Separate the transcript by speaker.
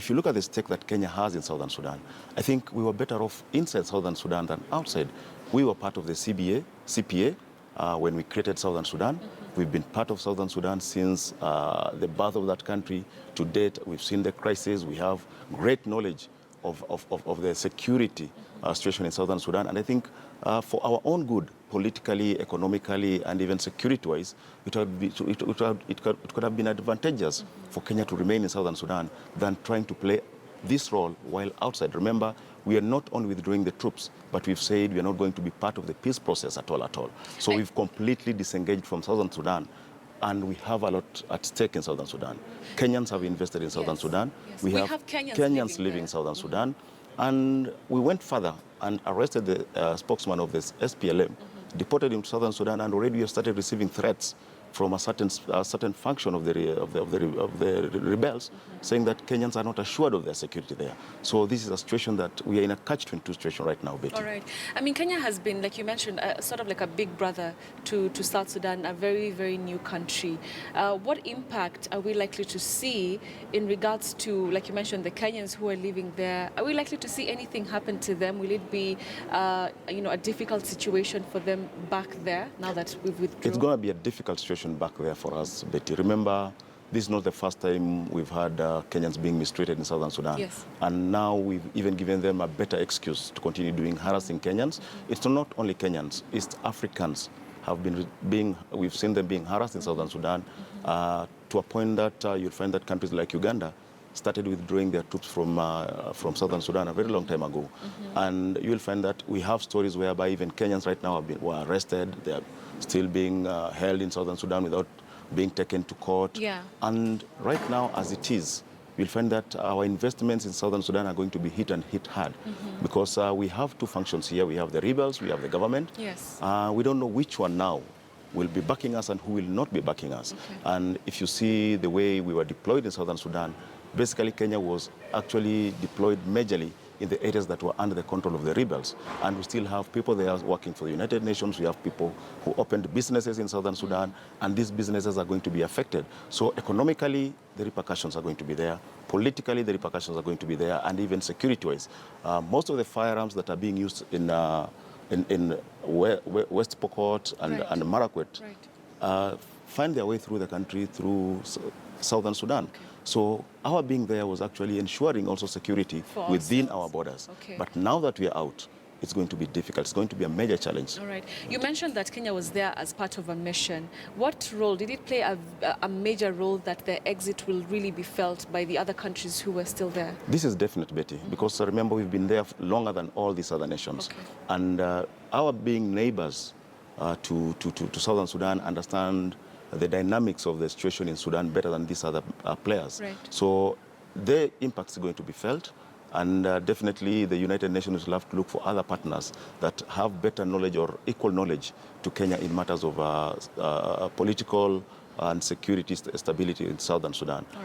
Speaker 1: if you look at the stake that Kenya has in Southern Sudan, I think we were better off inside Southern Sudan than outside. We were part of the CPA, when we created Southern Sudan. We've been part of Southern Sudan since the birth of that country. To date, we've seen the crisis. We have great knowledge of the security situation in Southern Sudan. And I think for our own good, politically, economically, and even security-wise, it could have been advantageous for Kenya to remain in Southern Sudan than trying to play this role while outside. Remember, we are not only withdrawing the troops, but we've said we are not going to be part of the peace process at all. So we've completely disengaged from Southern Sudan, and we have a lot at stake in Southern Sudan. Kenyans have invested in Southern Sudan.
Speaker 2: Yes. We have
Speaker 1: Kenyans living in Southern Sudan. And we went further and arrested the spokesman of this SPLM, deported him to Southern Sudan, and already we have started receiving threats from a certain faction of the rebels, saying that Kenyans are not assured of their security there. So this is a situation that we are in a catch-22 situation right now, Betty.
Speaker 2: All right. I mean, Kenya has been, like you mentioned, sort of like a big brother to South Sudan, a very, very new country. What impact are we likely to see in regards to, like you mentioned, the Kenyans who are living there? Are we likely to see anything happen to them? Will it be, a difficult situation for them back there now that we've withdrawn?
Speaker 1: It's going to be a difficult situation back there for us, Betty. Remember, this is not the first time we've had Kenyans being mistreated in Southern Sudan.
Speaker 2: Yes.
Speaker 1: And now we've even given them a better excuse to continue doing harassing Kenyans. It's not only Kenyans, East Africans have we've seen them being harassed in Southern Sudan to a point that you'll find that countries like Uganda started withdrawing their troops from Southern Sudan a very long time ago. And you'll find that we have stories whereby even Kenyans right now were arrested. They are still being held in Southern Sudan without being taken to court.
Speaker 2: Yeah.
Speaker 1: And right now, as it is, you'll find that our investments in Southern Sudan are going to be hit hard because we have two functions here. We have the rebels, we have the government.
Speaker 2: Yes.
Speaker 1: We don't know which one now will be backing us and who will not be backing us.
Speaker 2: Okay.
Speaker 1: And if you see the way we were deployed in Southern Sudan, basically Kenya was actually deployed majorly in the areas that were under the control of the rebels. And we still have people there working for the United Nations. We have people who opened businesses in Southern Sudan, and these businesses are going to be affected. So economically, the repercussions are going to be there. Politically, the repercussions are going to be there, and even security-wise. Most of the firearms that are being used in West Pokot and Marakwet find their way through the country through Southern Sudan.
Speaker 2: Okay.
Speaker 1: So our being there was actually ensuring also security within our borders.
Speaker 2: Okay.
Speaker 1: But now that we are out, it's going to be difficult. It's going to be a major challenge.
Speaker 2: All right. You mentioned that Kenya was there as part of a mission. What role did it play a major role that the exit will really be felt by the other countries who were still there?
Speaker 1: This is definite, Betty, because remember we've been there longer than all these other nations.
Speaker 2: Okay.
Speaker 1: And our being neighbors to Southern Sudan understand the dynamics of the situation in Sudan better than these other players.
Speaker 2: Right.
Speaker 1: So their impact is going to be felt. And definitely the United Nations will have to look for other partners that have better knowledge or equal knowledge to Kenya in matters of political and security stability in Southern Sudan.